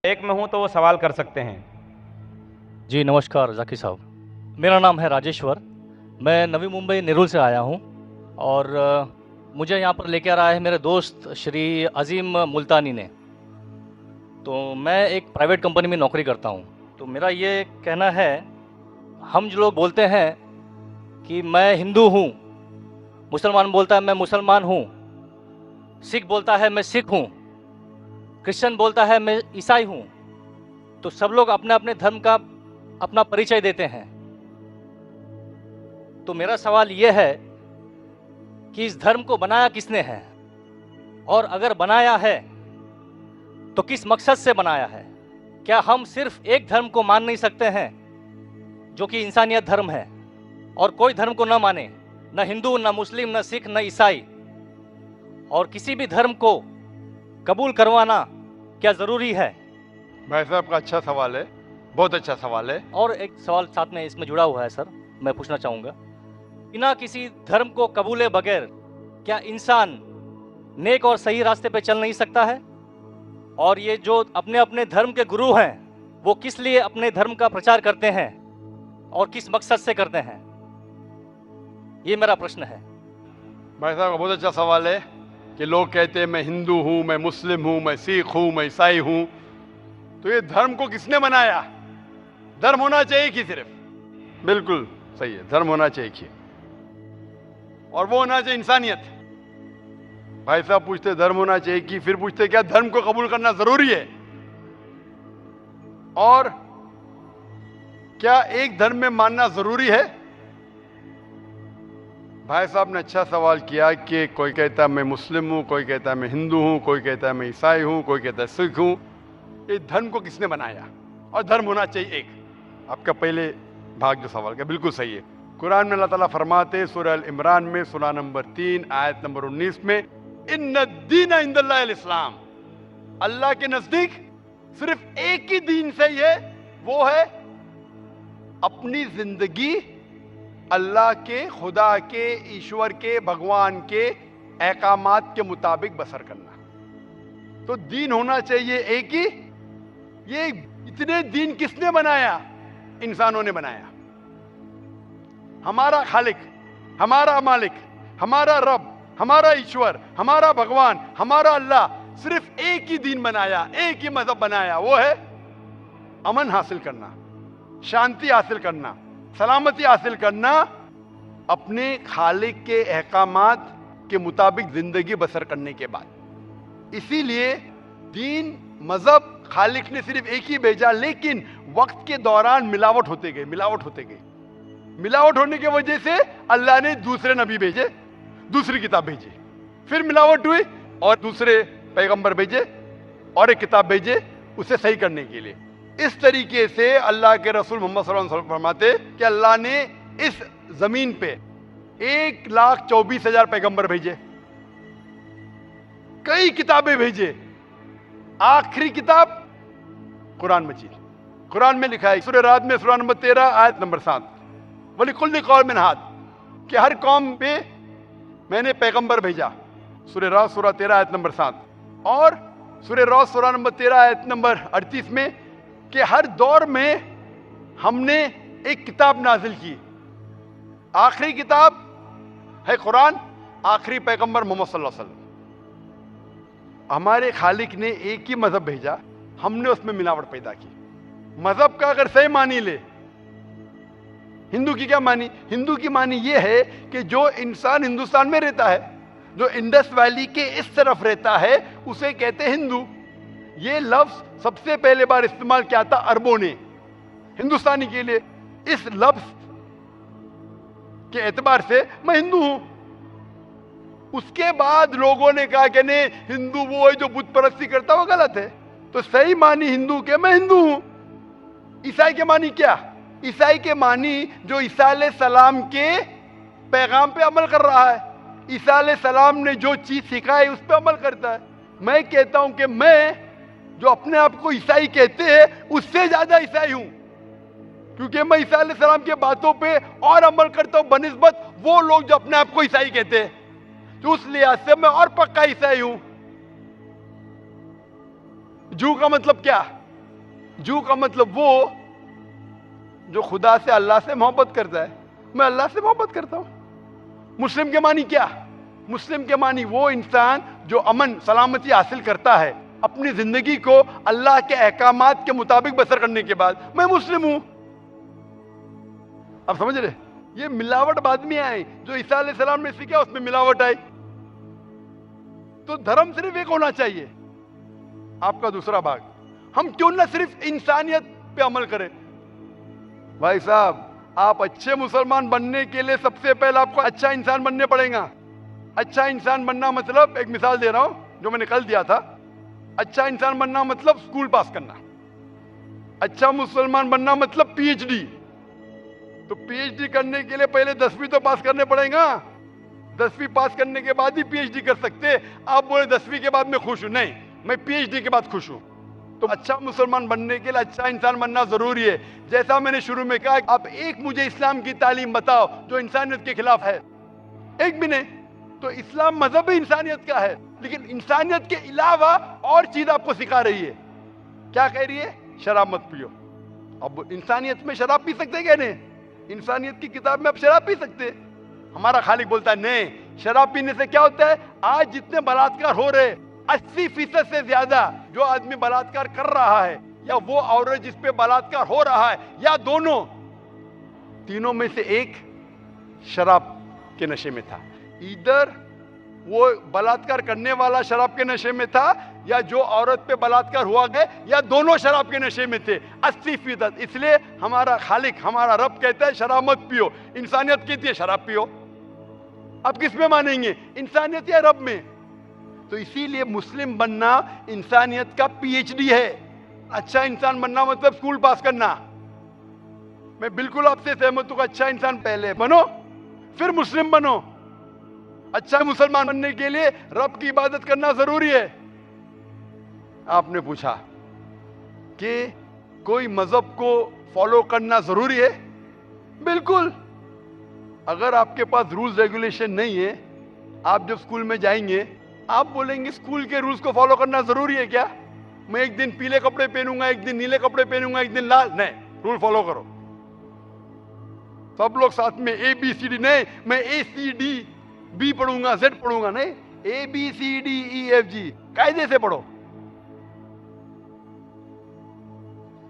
एक में हूँ तो वो सवाल कर सकते हैं। जी नमस्कार जाकिर साहब, मेरा नाम है राजेश्वर। मैं नवी मुंबई नेरुल से आया हूँ और मुझे यहाँ पर लेकर आया है मेरे दोस्त श्री अज़ीम मुल्तानी ने। तो मैं एक प्राइवेट कंपनी में नौकरी करता हूँ। तो मेरा ये कहना है, हम जो लोग बोलते हैं कि मैं हिंदू हूँ, मुसलमान बोलता है मैं मुसलमान हूँ, सिख बोलता है मैं सिख हूँ, क्रिश्चियन बोलता है मैं ईसाई हूँ, तो सब लोग अपने अपने धर्म का अपना परिचय देते हैं। तो मेरा सवाल यह है कि इस धर्म को बनाया किसने है, और अगर बनाया है तो किस मकसद से बनाया है। क्या हम सिर्फ एक धर्म को मान नहीं सकते हैं जो कि इंसानियत धर्म है, और कोई धर्म को न माने, न हिंदू न मुस्लिम न सिख न ईसाई, और किसी भी धर्म को कबूल करवाना क्या ज़रूरी है? भाई साहब का अच्छा सवाल है, बहुत अच्छा सवाल है। और एक सवाल साथ में इसमें जुड़ा हुआ है सर, मैं पूछना चाहूँगा, बिना किसी धर्म को कबूले बगैर क्या इंसान नेक और सही रास्ते पे चल नहीं सकता है? और ये जो अपने अपने धर्म के गुरु हैं, वो किस लिए अपने धर्म का प्रचार करते हैं और किस मकसद से करते हैं? ये मेरा प्रश्न है। भाई साहब का बहुत अच्छा सवाल है कि लोग कहते हैं मैं हिंदू हूँ, मैं मुस्लिम हूँ, मैं सिख हूँ, मैं ईसाई हूँ। तो ये धर्म को किसने बनाया? धर्म होना चाहिए कि सिर्फ, बिल्कुल सही है, धर्म होना चाहिए कि, और वो होना चाहिए इंसानियत। भाई साहब पूछते धर्म होना चाहिए कि, फिर पूछते क्या धर्म को कबूल करना जरूरी है? और क्या एक धर्म में मानना जरूरी है? भाई साहब ने अच्छा सवाल किया कि कोई कहता है मैं मुस्लिम हूं, कोई कहता है मैं हिंदू हूं, कोई कहता है मैं ईसाई हूं, कोई कहता है सिख हूं। ये धर्म को किसने बनाया? और धर्म होना चाहिए एक। आपका पहले भाग जो सवाल का बिल्कुल सही है। कुरान में अल्लाह ताला फरमाते हैं सूरह अल इमरान में सूरा नंबर 3 आयत नंबर 19 में, इन्ना दीन इंदल्लाहिल इस्लाम, अल्लाह के नजदीक सिर्फ एक ही दीन सही है, वो है अपनी जिंदगी अल्लाह के, खुदा के, ईश्वर के, भगवान के अहकामात के मुताबिक बसर करना। तो दीन होना चाहिए एक ही। ये इतने दीन किसने बनाया? इंसानों ने बनाया। हमारा खालिक, हमारा मालिक, हमारा रब, हमारा ईश्वर, हमारा भगवान, हमारा अल्लाह सिर्फ एक ही दीन बनाया, एक ही मजहब बनाया, वो है अमन हासिल करना, शांति हासिल करना, सलामती हासिल करना, अपने खालिक के अहकामात के मुताबिक जिंदगी बसर करने के बाद। इसीलिए दीन, मजहब खालिक ने सिर्फ एक ही भेजा, लेकिन वक्त के दौरान मिलावट होते गए, मिलावट होते गए। मिलावट होने की वजह से अल्लाह ने दूसरे नबी भेजे, दूसरी किताब भेजी, फिर मिलावट हुई और दूसरे पैगंबर भेजे और एक किताब भेजे उसे सही करने के लिए। इस तरीके से अल्लाह के रसूल मोहम्मद सल्लल्लाहु अलैहि वसल्लम फरमाते कि अल्लाह ने इस जमीन पे 1,24,000 पैगंबर भेजे, कई किताबें भेजे। आखिरी किताब कुरान मजीद। कुरान में लिखा है सूरह रात में सूरा नंबर 13 आयत नंबर 7, वलिकुल्लि कौमिन हाद, कि हर कौम पे मैंने पैगंबर भेजा। सूरह रात सूरा 13 आयत नंबर 7 और सूरह रात सूरा नंबर 13 आयत नंबर 38 में कि हर दौर में हमने एक किताब नाजिल की। आखिरी किताब है कुरान, आखिरी पैगंबर मोहम्मद सल्लल्लाहु अलैहि वसल्लम। हमारे खालिक ने एक ही मजहब भेजा, हमने उसमें मिलावट पैदा की। मजहब का अगर सही मानी ले, हिंदू की क्या मानी? हिंदू की मानी यह है कि जो इंसान हिंदुस्तान में रहता है, जो इंडस वैली के इस तरफ रहता है, उसे कहते हैं हिंदू। ये लफ्ज सबसे पहले बार इस्तेमाल किया था अरबों ने हिंदुस्तानी के लिए। इस लफ्ज के एतबार से मैं हिंदू हूं। उसके बाद लोगों ने कहा कि नहीं, हिंदू वो है जो बुत परस्ती करता, वो गलत है। तो सही मानी हिंदू के मैं हिंदू हूं। ईसाई के मानी क्या? ईसाई के मानी जो ईसा अलैहिस्सलाम के पैगाम पे अमल कर रहा है, ईसा अलैहिस्सलाम ने जो चीज सिखाई उस पर अमल करता है। मैं कहता हूं कि मैं जो अपने आप को ईसाई कहते हैं उससे ज्यादा ईसाई हूं, क्योंकि मैं ईसा अलैहिस्सलाम की बातों पे और अमल करता हूं बनिस्बत वो लोग जो अपने आप को ईसाई कहते हैं। तो उस लिहाज से मैं और पक्का ईसाई हूं। जू का मतलब क्या? जू का मतलब वो जो खुदा से, अल्लाह से मोहब्बत करता है। मैं अल्लाह से मोहब्बत करता हूं। मुस्लिम के मानी क्या? मुस्लिम के मानी वो इंसान जो अमन सलामती हासिल करता है अपनी जिंदगी को अल्लाह के अहकामात के मुताबिक बसर करने के बाद, मैं मुस्लिम हूं। आप समझ रहे? ये मिलावट बाद में आई, जो ईसा अलैहिस्सलाम ने सीखा उसमें मिलावट आई। तो धर्म सिर्फ एक होना चाहिए। आपका दूसरा भाग, हम क्यों ना सिर्फ इंसानियत पे अमल करें? भाई साहब, आप अच्छे मुसलमान बनने के लिए सबसे पहले आपको अच्छा इंसान बनने पड़ेगा। अच्छा इंसान बनना मतलब, एक मिसाल दे रहा हूं जो मैंने कल दिया था। अच्छा इंसान बनना मतलब स्कूल पास करना। अच्छा मुसलमान बनना मतलब पीएचडी। तो पीएचडी करने के लिए पहले 10वीं तो पास करने पड़ेगा। 10वीं पास करने के बाद ही पीएचडी कर सकते। आप बोले 10वीं के बाद मैं खुश हूं, नहीं, मैं पीएचडी के बाद खुश हूं। तो अच्छा मुसलमान बनने के लिए अच्छा इंसान बनना जरूरी है। जैसा मैंने शुरू में कहा, आप एक मुझे इस्लाम की तालीम बताओ जो इंसानियत के खिलाफ है, एक भी नहीं। तो इस्लाम मजहब ही इंसानियत का है, लेकिन इंसानियत के अलावा और चीज आपको सिखा रही है। क्या कह रही है? शराब मत पियो। अब इंसानियत में शराब पी सकते क्या? नहीं, इंसानियत की किताब में आप शराब पी सकते। हमारा खालिक बोलता है नहीं, शराब पीने से क्या होता है? आज जितने बलात्कार हो रहे, 80% से ज्यादा जो आदमी बलात्कार कर रहा है, या वो औरत जिस पे बलात्कार हो रहा है, या दोनों, तीनों में से एक शराब के नशे में था। इधर वो बलात्कार करने वाला शराब के नशे में था, या जो औरत पे बलात्कार हुआ गया, या दोनों शराब के नशे में थे। 80%। इसलिए हमारा खालिक, हमारा रब कहता है शराब मत पियो। इंसानियत कहती है शराब पियो। अब किस में मानेंगे, इंसानियत या रब में? तो इसीलिए मुस्लिम बनना इंसानियत का पीएचडी है। अच्छा इंसान बनना मतलब स्कूल पास करना। मैं बिल्कुल आपसे सहमत हूं। अच्छा इंसान पहले बनो, फिर मुस्लिम बनो। अच्छा मुसलमान बनने के लिए रब की इबादत करना जरूरी है। आपने पूछा कि कोई मजहब को फॉलो करना जरूरी है? बिल्कुल। अगर आपके पास रूल्स रेगुलेशन नहीं है, आप जब स्कूल में जाएंगे आप बोलेंगे स्कूल के रूल्स को फॉलो करना जरूरी है क्या? मैं एक दिन पीले कपड़े पहनूंगा, एक दिन नीले कपड़े पहनूंगा, एक दिन लाल। नहीं, रूल फॉलो करो। सब लोग साथ में ABCD, नहीं मैं ACDB पढ़ूंगा, Z पढ़ूंगा, नहीं ABCDEFG कायदे से पढ़ो।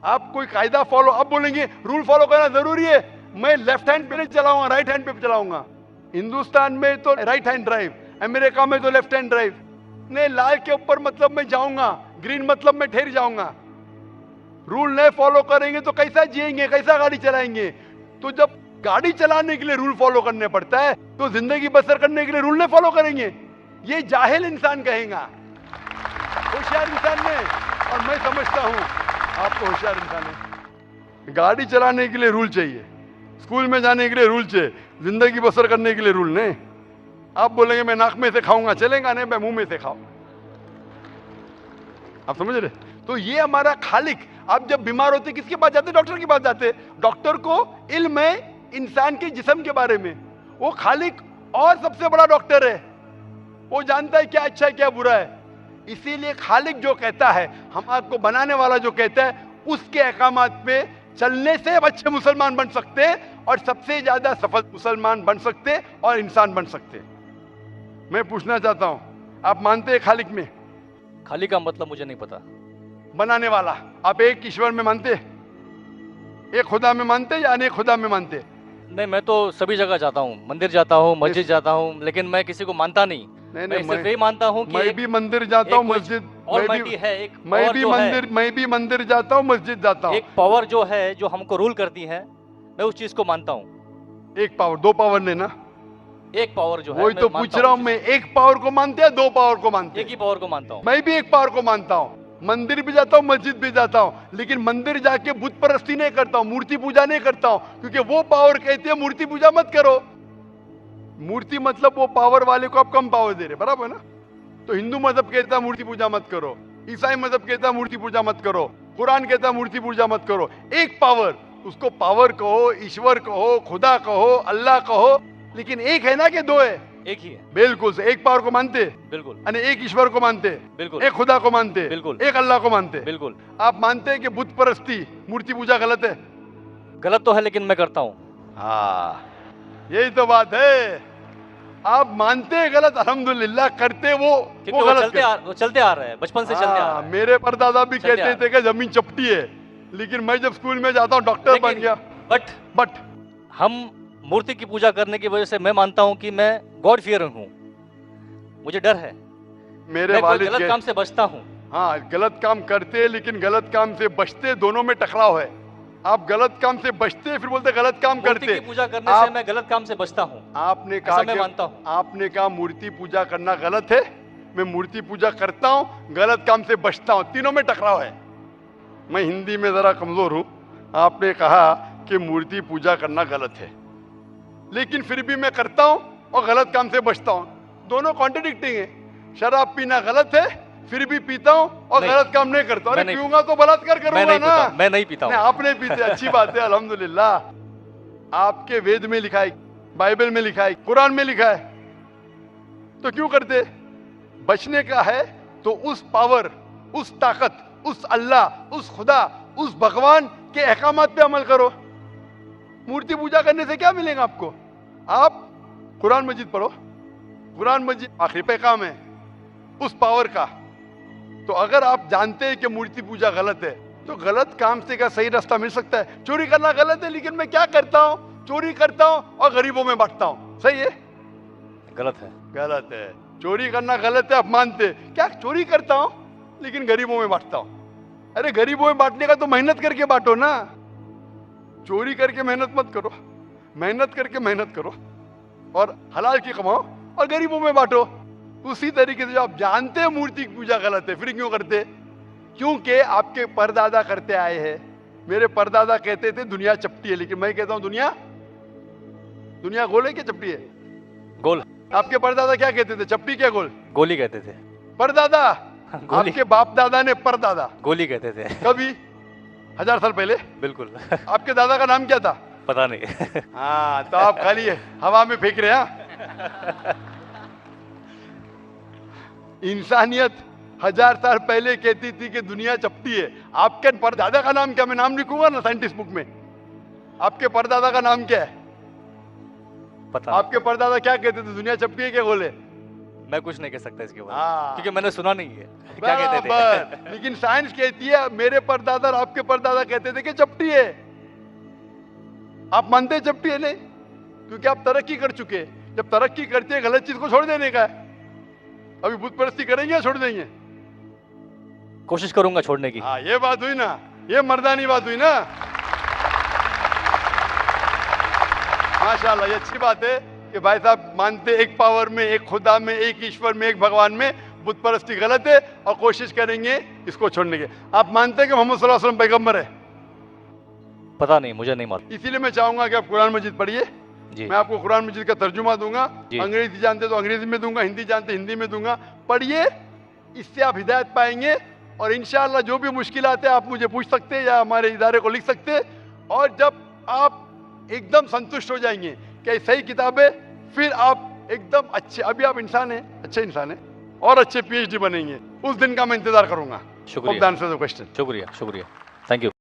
आप कोई कायदा फॉलो, अब बोलेंगे रूल फॉलो करना जरूरी है, मैं लेफ्ट हैंड पे नहीं चलाऊंगा, राइट हैंड पे चलाऊंगा। हिंदुस्तान में तो राइट हैंड ड्राइव, अमेरिका में तो लेफ्ट हैंड ड्राइव। नहीं, लाल के ऊपर मतलब मैं जाऊंगा, ग्रीन मतलब मैं ठहर जाऊंगा। रूल नहीं फॉलो करेंगे तो कैसा जिएंगे, कैसा गाड़ी चलाएंगे? तो जब गाड़ी चलाने के लिए रूल फॉलो करने पड़ता है, तो जिंदगी बसर करने के लिए रूल नहीं फॉलो करेंगे? ये जाहिल इंसान कहेगा। होशियार इंसान ने, और मैं समझता हूं आपको होशियार इंसान है। गाड़ी चलाने के लिए रूल चाहिए, स्कूल में जाने के लिए रूल चाहिए, जिंदगी बसर करने के लिए रूल नहीं। आप बोलेंगे मैं नाक में से खाऊंगा, चलेगा नहीं, मैं मुंह में से खाऊंगा। आप समझ रहे? तो ये हमारा खालिक। आप जब बीमार होते किसके पास जाते? डॉक्टर के पास जाते। डॉक्टर को इल्म है इंसान के जिस्म के बारे में। वो खालिक और सबसे बड़ा डॉक्टर है, वो जानता है क्या अच्छा है क्या बुरा है। इसीलिए खालिक जो कहता है, हम आपको बनाने वाला जो कहता है, उसके अहकामात पे चलने से अच्छे मुसलमान बन सकते हैं, और सबसे ज्यादा सफल मुसलमान बन सकते और इंसान बन सकते। मैं पूछना चाहता हूं, आप मानते हैं खालिक में? खाली का मतलब मुझे नहीं पता। बनाने वाला। आप एक ईश्वर में मानते, एक खुदा में मानते या अनेक खुदा में मानते? नहीं, मैं तो सभी जगह जाता हूँ, मंदिर जाता हूँ, मस्जिद जाता हूँ, लेकिन मैं किसी को मानता नहीं। मैं सिर्फ यही मानता हूँ कि मैं भी मंदिर जाता हूँ, मस्जिद, मैं भी मंदिर जाता हूँ, मस्जिद जाता हूँ। एक पावर जो है, जो हमको रूल करती है, मैं उस चीज को मानता हूँ। एक पावर, दो पावर ने ना, एक पावर जो है, वही तो पूछ रहा हूँ मैं। एक पावर को मानते हैं, दो पावर को मानते हैं? एक ही पावर को मानता हूँ। मैं भी एक पावर को मानता हूँ। मंदिर भी जाता हूँ, मस्जिद भी जाता हूँ, लेकिन मंदिर जाके बुत परस्ती नहीं करता हूँ, मूर्ति पूजा नहीं करता हूँ, क्योंकि वो पावर कहती है मूर्ति पूजा मत करो। मूर्ति मतलब वो पावर वाले को आप कम पावर दे रहे, बराबर ना? तो हिंदू मजहब कहता है मूर्ति पूजा मत करो, ईसाई मजहब कहता है मूर्ति पूजा मत करो, कुरान कहता है मूर्ति पूजा मत करो। एक पावर, उसको पावर कहो, ईश्वर कहो, खुदा कहो, अल्लाह कहो, लेकिन एक है ना कि दो है? एक ही है, बिल्कुल से एक पावर को मानते, बिल्कुल यानी एक ईश्वर को मानते, बिल्कुल एक खुदा को मानते, बिल्कुल। एक अल्लाह को मानते। बिल्कुल। आप मानते हैं कि बुत परस्ती, मूर्ति पूजा गलत है? गलत तो है लेकिन मैं करता हूँ। हाँ, यही तो बात है। आप मानते हैं गलत, अल्हम्दुलिल्लाह, करते वो गलत वो चलते आ रहे हैं, बचपन से चलते आ रहे हैं। मेरे परदादा भी चलते कहते थे कि जमीन चपटी है, लेकिन मैं जब स्कूल में जाता हूँ डॉक्टर बन गया। बट हम मूर्ति की पूजा करने की वजह से मैं मानता हूँ कि मैं गॉड फियरिंग हूँ, मुझे डर है, मेरे मैं वालिद गलत काम से बचता हूँ। हाँ, गलत काम करते लेकिन गलत काम से बचते, दोनों में टकराव है। आप गलत काम से बचते फिर बोलते गलत काम करते। मूर्ति की पूजा करने से मैं गलत काम से बचता हूँ। आपने कहा मैं मानता हूँ। आपने कहा मूर्ति पूजा करना गलत है, मैं मूर्ति पूजा करता हूँ, गलत काम से बचता हूँ, तीनों में टकराव है। मैं हिंदी में जरा कमजोर हूँ। आपने कहा कि मूर्ति पूजा करना गलत है, लेकिन फिर भी मैं करता हूँ और गलत काम से बचता हूँ, दोनों कॉन्ट्रडिक्टिंग है। शराब पीना गलत है, फिर भी पीता हूँ और गलत काम नहीं करता। अरे पीऊंगा तो बलात्कार करूंगा ना। मैं नहीं पीता हूँ। आप नहीं पीते, अच्छी बात है, अल्हम्दुलिल्लाह। आपके वेद में लिखा है, बाइबल में लिखा है, कुरान में लिखा है, तो क्यों करते? बचने का है तो उस पावर, उस ताकत, उस अल्लाह, उस खुदा, उस भगवान के अहकामात पे अमल करो। मूर्ति पूजा करने से क्या मिलेगा आपको? आप कुरान मजीद पढ़ो, कुरान मजीद आखिरी पैगाम है उस पावर का। तो अगर आप जानते हैं कि मूर्ति पूजा गलत है, तो गलत काम से क्या सही रास्ता मिल सकता है? चोरी करना गलत है, लेकिन मैं क्या करता हूँ? चोरी करता हूँ और गरीबों में बांटता हूँ, सही है? गलत है, गलत है। चोरी करना गलत है, आप मानते, क्या चोरी करता हूँ लेकिन गरीबों में बांटता हूँ। अरे गरीबों में बांटने का तो मेहनत करके बांटो ना, चोरी करके मेहनत मत करो, मेहनत करके मेहनत करो और हलाल की कमाओ और गरीबों में बांटो। उसी तरीके से जो आप जानते हैं मूर्ति की पूजा गलत है, फिर क्यों करते? क्योंकि आपके परदादा करते आए हैं। मेरे परदादा कहते थे दुनिया चपटी है, लेकिन मैं कहता हूं दुनिया गोल है क्या चपटी है? गोल। आपके परदादा क्या कहते थे, चपटी क्या गोल? गोली कहते थे। परदादा? आपके बाप दादा ने परदादा गोली कहते थे। कभी 1000 साल पहले? बिल्कुल। आपके दादा का नाम क्या था? पता नहीं। हाँ, तो आप खाली हवा में फेंक रहे हैं। इंसानियत 1000 साल पहले कहती थी कि दुनिया चपटी है। आपके परदादा का नाम क्या? मैं नाम लिखूंगा ना साइंटिस्ट बुक में। आपके परदादा का नाम क्या है? पता। आपके परदादा क्या कहते थे, दुनिया चपटी है क्या गोल है? मैं कुछ नहीं कह सकता इसके बारे हाँ। क्योंकि मैंने सुना नहीं है क्या कहते थे। लेकिन साइंस कहती है, मेरे परदादा और आपके परदादा कहते थे कि चपटी है। आप मानते हैं चपटी है? नहीं, क्योंकि आप तरक्की कर चुके हैं। जब तरक्की करते हैं, गलत चीज को छोड़ देने का है। अभी बुत परस्ती करेंगे या छोड़ देंगे? कोशिश करूंगा छोड़ने की। हाँ, ये बात हुई ना, ये मर्दानी बात हुई ना। माशाल्लाह, ये अच्छी बात है कि भाई साहब मानते एक पावर में, एक खुदा में, एक ईश्वर में, एक भगवान में। बुत परस्ती गलत है और कोशिश करेंगे इसको छोड़ने की। आप मानते हैं कि मोहम्मद सल्लल्लाहु अलैहि वसल्लम पैगंबर है? पता नहीं, मुझे नहीं मालूम। इसीलिए मैं चाहूंगा कि आप कुरान मजीद पढ़िए। मैं आपको कुरान मजीद का तर्जुमा दूंगा, अंग्रेजी जानते तो अंग्रेजी में दूंगा, हिंदी जानते हिंदी में दूंगा। पढ़िए, इससे आप हिदायत पाएंगे और इंशाअल्लाह जो भी मुश्किलात है आप मुझे पूछ सकते हैं या हमारे इदारे को लिख सकते हैं। और जब आप एकदम संतुष्ट हो जाएंगे कि सही किताब है, फिर आप एकदम अच्छे, अभी आप इंसान हैं, अच्छे इंसान हैं और अच्छे PhD बनेंगे। उस दिन का मैं इंतजार करूंगा। शुक्रिया। क्वेश्चन। शुक्रिया, शुक्रिया, थैंक यू।